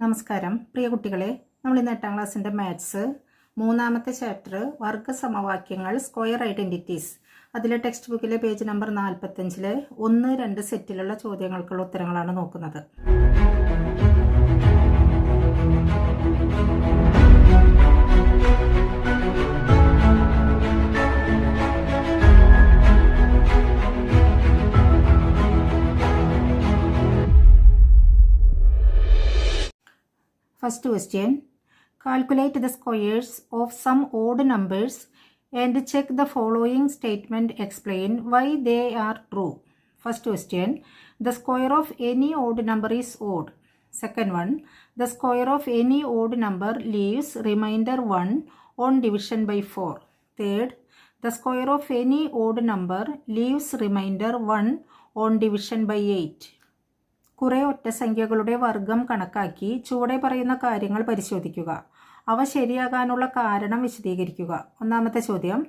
നമസ്കാരം പ്രിയ കുട്ടികളെ, നമ്മൾ ഇന്ന് 8ാം ക്ലാസ്സിൻ്റെ മാത്സ് 3ാമത്തെ ചാപ്റ്റർ വർഗ സമവാക്യങ്ങൾ സ്ക്വയർ ഐഡൻറ്റിറ്റീസ് അതിലെ ടെക്സ്റ്റ് ബുക്കിലെ പേജ് നമ്പർ 45-ലെ 1-2 സെറ്റിലുള്ള ചോദ്യങ്ങൾക്കുള്ള ഉത്തരങ്ങളാണ് നോക്കുന്നത്. First question, calculate the squares of some odd numbers and check the following statement, explain why they are true. First question, the square of any odd number is odd. Second one, the square of any odd number leaves remainder 1 on division by 4. Third, the square of any odd number leaves remainder 1 on division by 8. കുറേ ഒറ്റസംഖ്യകളുടെ വർഗം കണക്കാക്കി ചുവടെ പറയുന്ന കാര്യങ്ങൾ പരിശോധിക്കുക. അവ ശരിയാകാനുള്ള കാരണം വിശദീകരിക്കുക. ഒന്നാമത്തെ ചോദ്യം,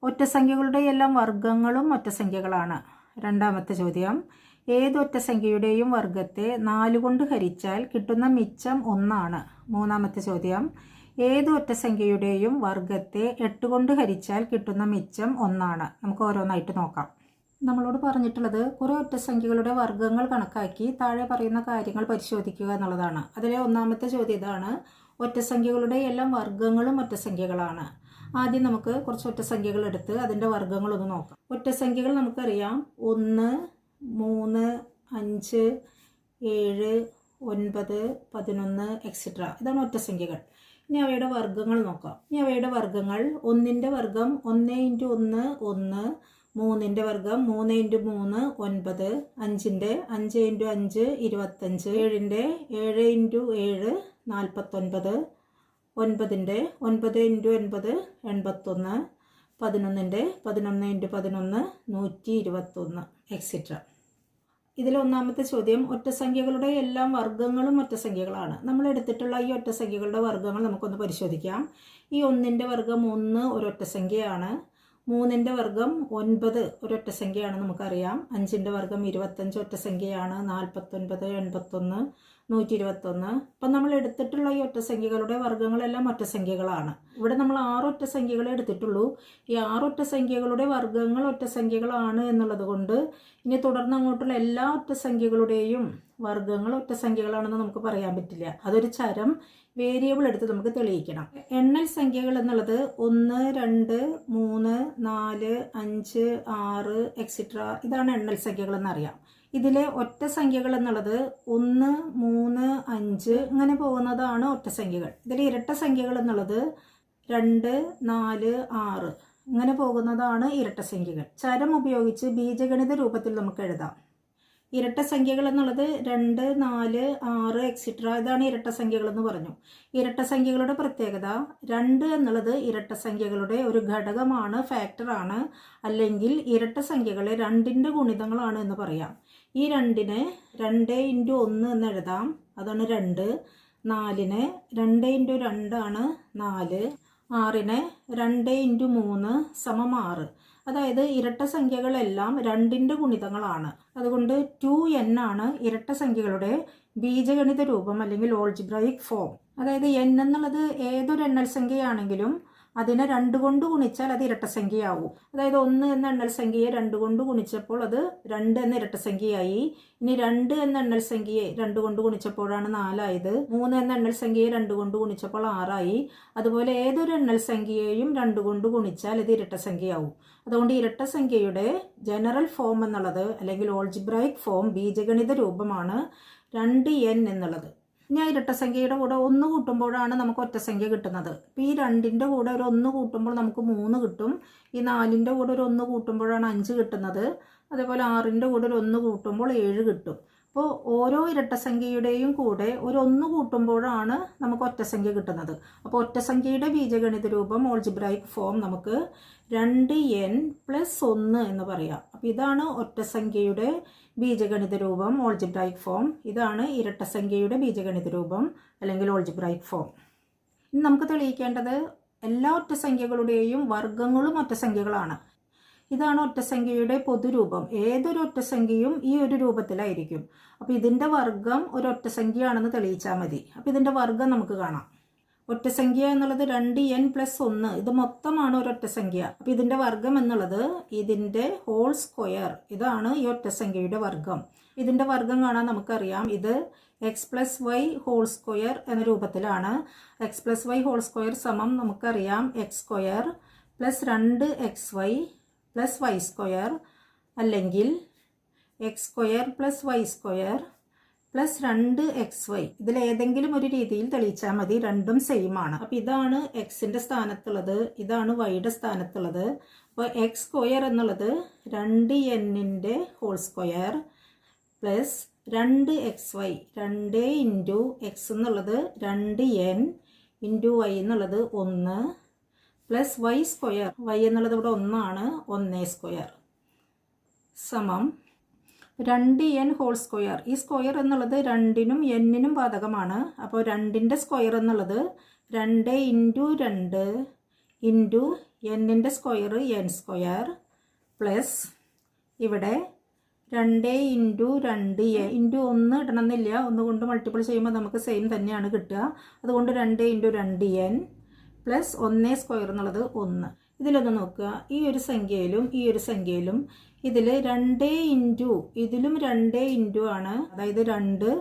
ഒറ്റസംഖ്യകളുടെ എല്ലാം വർഗങ്ങളും ഒറ്റസംഖ്യകളാണ്. രണ്ടാമത്തെ ചോദ്യം, ഏത് ഒറ്റസംഖ്യയുടെയും വർഗത്തെ 4 കൊണ്ട് ഹരിച്ചാൽ കിട്ടുന്ന മിച്ചം 1 ആണ്. മൂന്നാമത്തെ ചോദ്യം, ഏത് ഒറ്റസംഖ്യയുടെയും വർഗത്തെ 8 കൊണ്ട് ഹരിച്ചാൽ കിട്ടുന്ന മിച്ചം 1 ആണ്. നമുക്ക് ഓരോന്നായിട്ട് നോക്കാം. നമ്മളോട് പറഞ്ഞിട്ടുള്ളത് കുറേ ഒറ്റസംഖ്യകളുടെ വർഗങ്ങൾ കണക്കാക്കി താഴെ പറയുന്ന കാര്യങ്ങൾ പരിശോധിക്കുക എന്നുള്ളതാണ്. അതിലെ ഒന്നാമത്തെ ചോദ്യം ഇതാണ്, ഒറ്റസംഖ്യകളുടെ എല്ലാം വർഗങ്ങളും ഒറ്റസംഖ്യകളാണ്. ആദ്യം നമുക്ക് കുറച്ച് ഒറ്റസംഖ്യകൾ എടുത്ത് അതിൻ്റെ വർഗങ്ങളൊന്ന് നോക്കാം. ഒറ്റസംഖ്യകൾ നമുക്കറിയാം 1, 3, 5, 7, 9, 11 എക്സെട്ര. ഇതാണ് ഒറ്റസംഖ്യകൾ. ഇനി അവയുടെ വർഗങ്ങൾ നോക്കാം. ഇനി അവയുടെ വർഗങ്ങൾ 1ൻ്റെ വർഗം 1 × 1 1, 3ൻ്റെ വർഗം 3 × 3 9, 5ൻ്റെ 5 × 5 25, 7ൻ്റെ 7 × 7 49, 9ൻ്റെ 9 × 9 81, 11ൻ്റെ 11 × 11 121 എക്സെട്ര. ഇതിൽ ഒന്നാമത്തെ ചോദ്യം, ഒറ്റസംഖ്യകളുടെ എല്ലാം വർഗങ്ങളും ഒറ്റസംഖ്യകളാണ്. നമ്മൾ എടുത്തിട്ടുള്ള ഈ ഒറ്റസംഖ്യകളുടെ വർഗങ്ങൾ നമുക്കൊന്ന് പരിശോധിക്കാം. ഈ 1ൻ്റെ വർഗം 1 ഒരൊറ്റസംഖ്യയാണ്. 3ൻ്റെ വർഗം 9 ഒരൊറ്റസംഖ്യയാണ്, നമുക്കറിയാം. 5ൻ്റെ വർഗം 25 ഒറ്റസംഖ്യയാണ്. 49 81 121. അപ്പം നമ്മൾ എടുത്തിട്ടുള്ള ഈ ഒറ്റസംഖ്യകളുടെ വർഗങ്ങളെല്ലാം ഒറ്റസംഖ്യകളാണ്. ഇവിടെ നമ്മൾ 6 ഒറ്റസംഖ്യകളെ എടുത്തിട്ടുള്ളൂ. ഈ 6 ഒറ്റസംഖ്യകളുടെ വർഗങ്ങൾ ഒറ്റസംഖ്യകളാണ് എന്നുള്ളത് കൊണ്ട് ഇനി തുടർന്ന് അങ്ങോട്ടുള്ള എല്ലാ ഒറ്റസംഖ്യകളുടെയും വർഗങ്ങൾ ഒറ്റസംഖ്യകളാണെന്ന് നമുക്ക് പറയാൻ പറ്റില്ല. അതൊരു ചരം വേരിയബിൾ എടുത്ത് നമുക്ക് തെളിയിക്കണം. എണ്ണൽ സംഖ്യകൾ എന്നുള്ളത് 1 2 3 4 5 6 എക്സെട്ര. ഇതാണ് എണ്ണൽ സംഖ്യകൾ എന്നറിയാം. ഇതിലെ ഒറ്റ സംഖ്യകൾ എന്നുള്ളത് 1 3 5 ഇങ്ങനെ പോകുന്നതാണ് ഒറ്റസംഖ്യകൾ. ഇതിലെ ഇരട്ട സംഖ്യകൾ എന്നുള്ളത് 2 4 6 ഇങ്ങനെ പോകുന്നതാണ് ഇരട്ട സംഖ്യകൾ. ചരം ഉപയോഗിച്ച് ബീജഗണിത രൂപത്തിൽ നമുക്ക് എഴുതാം. ഇരട്ട സംഖ്യകൾ എന്നുള്ളത് 2 4 6 എക്സെട്ര. ഇതാണ് ഇരട്ട സംഖ്യകൾ എന്ന് പറഞ്ഞു. ഇരട്ട സംഖ്യകളുടെ പ്രത്യേകത, 2 എന്നുള്ളത് ഇരട്ട സംഖ്യകളുടെ ഒരു ഘടകമാണ്, ഫാക്ടറാണ്. അല്ലെങ്കിൽ ഇരട്ട സംഖ്യകളെ 2ൻ്റെ ഗുണിതങ്ങളാണ് എന്ന് പറയാം. ഈ 2നെ 2 × 1 എന്ന് എഴുതാം, അതാണ് 2. 4നെ 2 × 2 ആണ് 4. 6നെ 2 × 3 = 6. അതായത് ഇരട്ട സംഖ്യകളെല്ലാം 2ൻ്റെ ഗുണിതങ്ങളാണ്. അതുകൊണ്ട് 2n ആണ് ഇരട്ട സംഖ്യകളുടെ ബീജഗണിത രൂപം അല്ലെങ്കിൽ ഓൾജിബ്രൈക് ഫോം. അതായത് n എന്നുള്ളത് ഏതൊരു എണ്ണൽ സംഖ്യയാണെങ്കിലും അതിനെ 2 കൊണ്ട് ഗുണിച്ചാൽ അത് ഇരട്ട സംഖ്യയാവും. അതായത് 1 എന്ന എണ്ണൽ സംഖ്യയെ 2 കൊണ്ട് ഗുണിച്ചപ്പോൾ അത് 2 എന്ന ഇരട്ട സംഖ്യയായി. ഇനി 2 എന്ന എണ്ണൽ സംഖ്യയെ 2 കൊണ്ട് ഗുണിച്ചപ്പോഴാണ് 4 ആയത്. 3 എന്ന എണ്ണൽ സംഖ്യയെ 2 കൊണ്ട് ഗുണിച്ചപ്പോൾ 6 ആയി. അതുപോലെ ഏതൊരു എണ്ണൽ സംഖ്യയെയും 2 കൊണ്ട് ഗുണിച്ചാൽ ഇത് ഇരട്ട സംഖ്യയാവും. അതുകൊണ്ട് ഇരട്ട സംഖ്യയുടെ ജനറൽ ഫോം എന്നുള്ളത് അല്ലെങ്കിൽ ഓൾജിബ്രൈക് ഫോം ബീജഗണിത രൂപമാണ് 2n എന്നുള്ളത്. ഇനി ആ ഇരട്ട സംഖ്യയുടെ കൂടെ 1 കൂട്ടുമ്പോഴാണ് നമുക്ക് ഒറ്റസംഖ്യ കിട്ടുന്നത്. അപ്പോൾ ഈ 2ൻ്റെ കൂടെ ഒരു 1 കൂട്ടുമ്പോൾ നമുക്ക് 3 കിട്ടും. ഈ 4ൻ്റെ കൂടെ ഒരു 1 കൂട്ടുമ്പോഴാണ് 5 കിട്ടുന്നത്. അതേപോലെ 6ൻ്റെ കൂടെ ഒരു 1 കൂട്ടുമ്പോൾ 7 കിട്ടും. അപ്പോൾ ഓരോ ഇരട്ട സംഖ്യയുടെയും കൂടെ ഒരു 1 കൂട്ടുമ്പോഴാണ് നമുക്ക് ഒറ്റസംഖ്യ കിട്ടുന്നത്. അപ്പോൾ ഒറ്റസംഖ്യയുടെ ബീജഗണിത രൂപം ഓൾജിബ്രൈക് ഫോം നമുക്ക് 2n + 1 എന്ന് പറയാം. അപ്പോൾ ഇതാണ് ഒറ്റസംഖ്യയുടെ ബീജഗണിത രൂപം ഓൾജിബ്രൈക് ഫോം. ഇതാണ് ഇരട്ട സംഖ്യയുടെ ബീജഗണിത രൂപം അല്ലെങ്കിൽ ഓൾജിബ്രൈക് ഫോം. ഇനി നമുക്ക് തെളിയിക്കേണ്ടത് എല്ലാ ഒറ്റസംഖ്യകളുടെയും വർഗങ്ങളും ഒറ്റസംഖ്യകളാണ്. ഇതാണ് ഒറ്റസംഖ്യയുടെ പൊതുരൂപം. ഏതൊരു ഒറ്റസംഖ്യയും ഈ ഒരു രൂപത്തിലായിരിക്കും. അപ്പോൾ ഇതിൻ്റെ വർഗം ഒരു ഒറ്റസംഖ്യയാണെന്ന് തെളിയിച്ചാൽ മതി. അപ്പോൾ ഇതിൻ്റെ വർഗം നമുക്ക് കാണാം. ഒറ്റസംഖ്യ എന്നുള്ളത് 2n+1, ഇത് മൊത്തമാണ് ഒരു ഒറ്റസംഖ്യ. അപ്പോൾ ഇതിൻ്റെ വർഗം എന്നുള്ളത് ഇതിൻ്റെ ഹോൾ സ്ക്വയർ, ഇതാണ് ഈ ഒറ്റസംഖ്യയുടെ വർഗം. ഇതിൻ്റെ വർഗം കാണാൻ നമുക്കറിയാം, ഇത് x+y² എന്ന രൂപത്തിലാണ്. x+y² സമം നമുക്കറിയാം x² + 2xy + y², അല്ലെങ്കിൽ x² + y² + 2xy. ഇതിലേതെങ്കിലും ഒരു രീതിയിൽ തെളിയിച്ചാൽ മതി, രണ്ടും സെയിം ആണ്. അപ്പോൾ ഇതാണ് എക്സിൻ്റെ സ്ഥാനത്തുള്ളത്, ഇതാണ് വൈയുടെ സ്ഥാനത്തുള്ളത്. അപ്പോൾ x² എന്നുള്ളത് 2n whole square plus 2xy, 2 × x എന്നുള്ളത് 2n × y എന്നുള്ളത് 1 പ്ലസ് y², y എന്നുള്ളത് ഇവിടെ 1 ആണ്, 1² സമം 2n ഹോൾ സ്ക്വയർ. ഈ സ്ക്വയർ എന്നുള്ളത് 2നും n-നും ബാധകമാണ്. അപ്പോൾ 2ൻ്റെ സ്ക്വയർ എന്നുള്ളത് 2 × 2 × n-ൻ്റെ സ്ക്വയർ n² പ്ലസ് ഇവിടെ 2 × 2 1 ഇടണമെന്നില്ല, 1 കൊണ്ട് മൾട്ടിപ്പിൾ ചെയ്യുമ്പോൾ നമുക്ക് സെയിം തന്നെയാണ് കിട്ടുക. അതുകൊണ്ട് 2 × 2n പ്ലസ് 1² എന്നുള്ളത് 1. ഇതിലൊന്ന് നോക്കുക, ഈ ഒരു സംഖ്യയിലും ഈ ഒരു സംഖ്യയിലും ഇതിൽ 2 × ഇതിലും 2 × ആണ്, അതായത് 2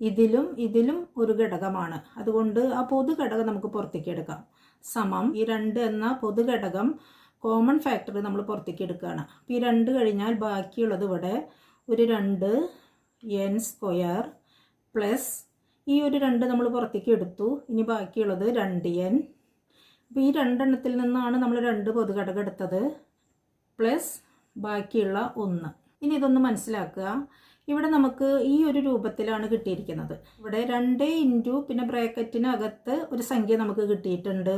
ഇതിലും ഒരു ഘടകമാണ്. അതുകൊണ്ട് ആ പൊതു ഘടകം നമുക്ക് പുറത്തേക്ക് എടുക്കാം. സമം ഈ 2 എന്ന പൊതു ഘടകം കോമൺ ഫാക്ടർ നമ്മൾ പുറത്തേക്ക് എടുക്കുകയാണ്. അപ്പോൾ ഈ 2 കഴിഞ്ഞാൽ ബാക്കിയുള്ളത് ഇവിടെ ഒരു 2n² പ്ലസ് ഈ ഒരു 2 നമ്മൾ പുറത്തേക്ക് എടുത്തു, ഇനി ബാക്കിയുള്ളത് 2n. അപ്പോൾ ഈ 2 എണ്ണത്തിൽ നിന്നാണ് നമ്മൾ 2 പൊതു ഘടകം എടുത്തത്, പ്ലസ് ബാക്കിയുള്ള 1. ഇനി ഇതൊന്ന് മനസ്സിലാക്കുക, ഇവിടെ നമുക്ക് ഈ ഒരു രൂപത്തിലാണ് കിട്ടിയിരിക്കുന്നത്. ഇവിടെ 2 × പിന്നെ ബ്രാക്കറ്റിനകത്ത് ഒരു സംഖ്യ നമുക്ക് കിട്ടിയിട്ടുണ്ട്,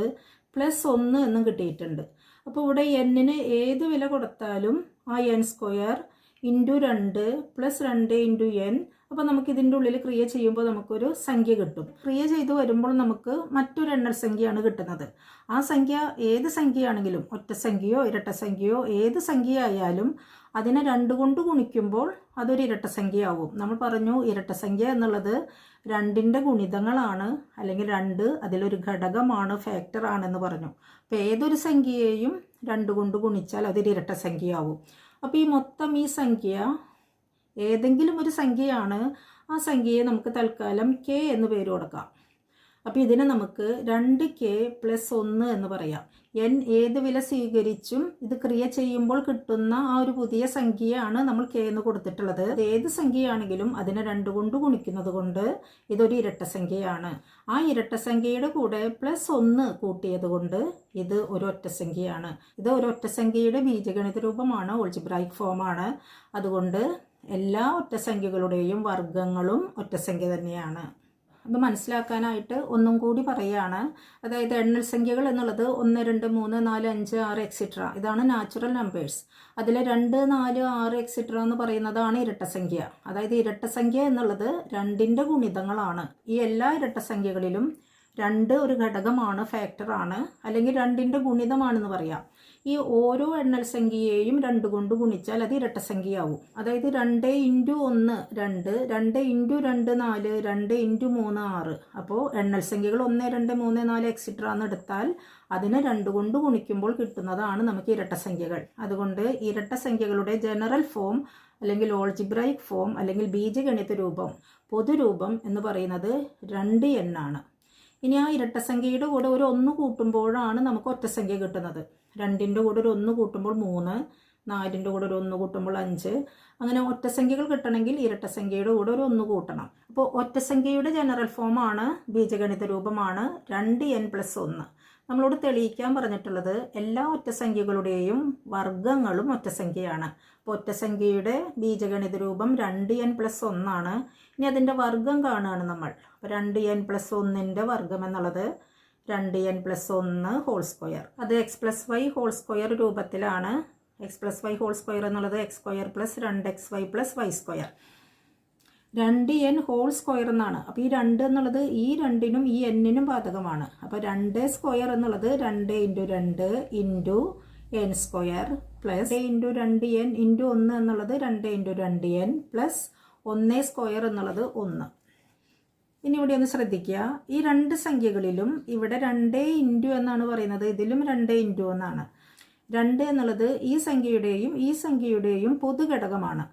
പ്ലസ് 1 എന്നും കിട്ടിയിട്ടുണ്ട്. അപ്പോൾ ഇവിടെ n-ന് ഏത് വില കൊടുത്താലും ആ n² × 2 പ്ലസ് 2 × n. അപ്പോൾ നമുക്ക് ഇതിൻ്റെ ഉള്ളിൽ ക്രിയ ചെയ്യുമ്പോൾ നമുക്കൊരു സംഖ്യ കിട്ടും. ക്രിയ ചെയ്ത് വരുമ്പോൾ നമുക്ക് മറ്റൊരു എണ്ണൽ സംഖ്യയാണ് കിട്ടുന്നത്. ആ സംഖ്യ ഏത് സംഖ്യയാണെങ്കിലും, ഒറ്റസംഖ്യയോ ഇരട്ടസംഖ്യയോ ഏത് സംഖ്യയായാലും അതിനെ 2 കൊണ്ട് ഗുണിക്കുമ്പോൾ അതൊരു ഇരട്ടസംഖ്യയാവും. നമ്മൾ പറഞ്ഞു ഇരട്ടസംഖ്യ എന്നുള്ളത് 2ൻ്റെ ഗുണിതങ്ങളാണ്, അല്ലെങ്കിൽ 2 അതിലൊരു ഘടകമാണ്, ഫാക്ടർ ആണെന്ന് പറഞ്ഞു. അപ്പോൾ ഏതൊരു സംഖ്യയെയും 2 കൊണ്ട് ഗുണിച്ചാൽ അതൊരു ഇരട്ടസംഖ്യയാവും. അപ്പോൾ ഈ മൊത്തം ഈ സംഖ്യ ഏതെങ്കിലും ഒരു സംഖ്യയാണ്. ആ സംഖ്യയെ നമുക്ക് തൽക്കാലം k എന്ന് പേര് കൊടുക്കാം. അപ്പോൾ ഇതിനെ നമുക്ക് 2k + 1 എന്ന് പറയാം. n ഏത് വില സ്വീകരിച്ചും ഇത് ക്രിയ ചെയ്യുമ്പോൾ കിട്ടുന്ന ആ ഒരു പുതിയ സംഖ്യയാണ് നമ്മൾ k എന്ന് കൊടുത്തിട്ടുള്ളത്. ഏത് സംഖ്യയാണെങ്കിലും അതിനെ 2 കൊണ്ട് ഗുണിക്കുന്നത് കൊണ്ട് ഇതൊരു ഇരട്ടസംഖ്യയാണ്. ആ ഇരട്ടസംഖ്യയുടെ കൂടെ +1 കൂട്ടിയത് കൊണ്ട് ഇത് ഒരു ഒറ്റസംഖ്യയാണ്. ഇത് ഒരു ഒറ്റസംഖ്യയുടെ ബീജഗണിത രൂപമാണ്, ഓൾജിബ്രായിക് ഫോമാണ്. അതുകൊണ്ട് എല്ലാ ഒറ്റസംഖ്യകളുടെയും വർഗങ്ങളും ഒറ്റസംഖ്യ തന്നെയാണ്. അത് മനസ്സിലാക്കാനായിട്ട് ഒന്നും കൂടി പറയുകയാണ്. അതായത് എണ്ണൽ സംഖ്യകൾ എന്നുള്ളത് 1 2 3 4 5 6 എക്സെട്ര, ഇതാണ് നാച്ചുറൽ നമ്പേഴ്സ്. അതിൽ 2 4 6 എക്സെട്ര എന്ന് പറയുന്നതാണ് ഇരട്ടസംഖ്യ. അതായത് ഇരട്ടസംഖ്യ എന്നുള്ളത് 2ൻ്റെ ഗുണിതങ്ങളാണ്. ഈ എല്ലാ ഇരട്ടസംഖ്യകളിലും 2 ഒരു ഘടകമാണ്, ഫാക്ടറാണ്, അല്ലെങ്കിൽ 2ൻ്റെ ഗുണിതമാണെന്ന് പറയാം. ഈ ഓരോ എണ്ണൽ സംഖ്യയെയും 2 കൊണ്ട് ഗുണിച്ചാൽ അത് ഇരട്ടസംഖ്യയാവും. അതായത് 2 × 1 2, 2 × 2 4, 2 × 3 6. അപ്പോൾ എണ്ണൽ സംഖ്യകൾ 1 2 3 4 എക്സെട്ര എന്ന് എടുത്താൽ അതിനെ 2 കൊണ്ട് ഗുണിക്കുമ്പോൾ കിട്ടുന്നതാണ് നമുക്ക് ഇരട്ടസംഖ്യകൾ. അതുകൊണ്ട് ഇരട്ടസംഖ്യകളുടെ ജനറൽ ഫോം, അല്ലെങ്കിൽ ഓൾജിബ്രായിക് ഫോം, അല്ലെങ്കിൽ ബീജഗണിത രൂപം, പൊതുരൂപം എന്ന് പറയുന്നത് 2n ആണ്. ഇനി ആ ഇരട്ടസംഖ്യയുടെ കൂടെ ഒരു 1 കൂട്ടുമ്പോഴാണ് നമുക്ക് ഒറ്റസംഖ്യ കിട്ടുന്നത്. 2ൻ്റെ കൂടെ ഒരു 1 കൂട്ടുമ്പോൾ 3, 4ൻ്റെ കൂടെ ഒരു 1 കൂട്ടുമ്പോൾ 5. അങ്ങനെ ഒറ്റസംഖ്യകൾ കിട്ടണമെങ്കിൽ ഇരട്ടസംഖ്യയുടെ കൂടെ ഒരു 1 കൂട്ടണം. അപ്പോൾ ഒറ്റസംഖ്യയുടെ ജനറൽ ഫോമാണ്, ബീജഗണിത രൂപമാണ് 2n + 1. നമ്മളോട് തെളിയിക്കാൻ പറഞ്ഞിട്ടുള്ളത് എല്ലാ ഒറ്റസംഖ്യകളുടെയും വർഗങ്ങളും ഒറ്റസംഖ്യയാണ്. അപ്പോൾ ഒറ്റസംഖ്യയുടെ ബീജഗണിത രൂപം 2n + 1 ആണ്. ഇനി അതിൻ്റെ വർഗം കാണുകയാണ് നമ്മൾ. അപ്പോൾ 2n + 1ൻ്റെ വർഗം എന്നുള്ളത് 2n + 1 ഹോൾ സ്ക്വയർ. അത് x+y² രൂപത്തിലാണ്. x+y² എന്നുള്ളത് x² + 2xy + y². 2n whole square എന്നാണ്. അപ്പോൾ ഈ 2 എന്നുള്ളത് ഈ 2നും ഈ n-നും ബാധകമാണ്. അപ്പോൾ 2² എന്നുള്ളത് 2 × 2 × N square plus 2 2 n into 1 എന്നുള്ളത് 2 ഇൻറ്റു 2 n പ്ലസ് 1 സ്ക്വയർ എന്നുള്ളത് 1. ഇനി ഇവിടെ ഒന്ന് ശ്രദ്ധിക്കുക, ഈ രണ്ട് സംഖ്യകളിലും ഇവിടെ 2 ഇൻറ്റു എന്നാണ് പറയുന്നത്, ഇതിലും 2 ഇൻറ്റു എന്നാണ്. 2 എന്നുള്ളത് ഈ സംഖ്യയുടെയും പൊതുഘടകമാണ്.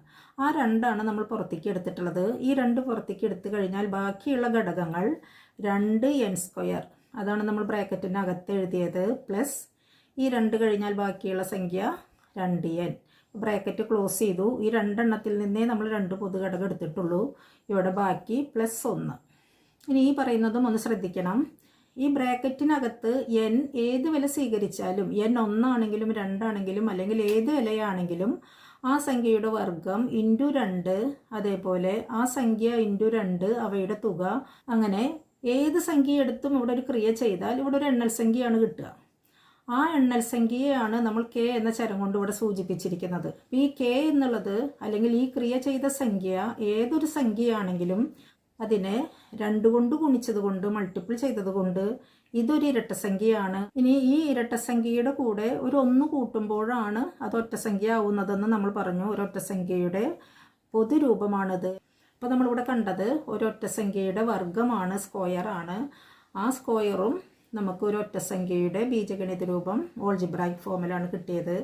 ആ 2 നമ്മൾ പുറത്തേക്ക് എടുത്തിട്ടുള്ളത്. ഈ 2 പുറത്തേക്ക് എടുത്തു കഴിഞ്ഞാൽ ബാക്കിയുള്ള ഘടകങ്ങൾ 2n സ്ക്വയർ, അതാണ് നമ്മൾ ബ്രാക്കറ്റിനകത്ത് എഴുതിയത്, പ്ലസ് ഈ 2 കഴിഞ്ഞാൽ ബാക്കിയുള്ള സംഖ്യ 2n. ബ്രാക്കറ്റ് ക്ലോസ് ചെയ്തു. ഈ 2 എണ്ണത്തിൽ നിന്നേ നമ്മൾ 2 പൊതുഘടകം എടുത്തിട്ടുള്ളൂ. ഇവിടെ ബാക്കി പ്ലസ് 1. ഇനി ഈ പറയുന്നതും ഒന്ന് ശ്രദ്ധിക്കണം. ഈ ബ്രാക്കറ്റിനകത്ത് n ഏത് വില സ്വീകരിച്ചാലും, n 1 ആണെങ്കിലും 2 ആണെങ്കിലും അല്ലെങ്കിൽ ഏത് വിലയാണെങ്കിലും ആ സംഖ്യയുടെ വർഗം ഇൻറ്റു 2, അതേപോലെ ആ സംഖ്യ ഇൻറ്റു 2 അവയുടെ തുക, അങ്ങനെ ഏത് സംഖ്യ എടുത്തും ഇവിടെ ഒരു ക്രിയ ചെയ്താൽ ഇവിടെ ഒരു എണ്ണൽ സംഖ്യയാണ് കിട്ടുക. ആ എണ്ണൽ സംഖ്യയാണ് നമ്മൾ k എന്ന ചരം കൊണ്ട് ഇവിടെ സൂചിപ്പിച്ചിരിക്കുന്നത്. ഈ k എന്നുള്ളത് അല്ലെങ്കിൽ ഈ ക്രിയ ചെയ്ത സംഖ്യ ഏതൊരു സംഖ്യയാണെങ്കിലും അതിനെ 2 കൊണ്ട് ഗുണിച്ചത് കൊണ്ട്, മൾട്ടിപ്പിൾ ചെയ്തത് കൊണ്ട് ഇതൊരു ഇരട്ടസംഖ്യയാണ്. ഇനി ഈ ഇരട്ടസംഖ്യയുടെ കൂടെ ഒരു 1 കൂട്ടുമ്പോഴാണ് അത് ഒറ്റസംഖ്യ ആവുന്നതെന്ന് നമ്മൾ പറഞ്ഞു. ഒരൊറ്റസംഖ്യയുടെ പൊതുരൂപമാണിത്. അപ്പോൾ നമ്മളിവിടെ കണ്ടത് ഒരൊറ്റസംഖ്യയുടെ വർഗമാണ്, സ്ക്വയർ ആണ്. ആ സ്ക്വയറും നമുക്ക് ഒരു ഒറ്റസംഖ്യയുടെ ബീജഗണിത രൂപം ഓൾജിബ്രായിക് ഫോമിലാണ് കിട്ടിയത്.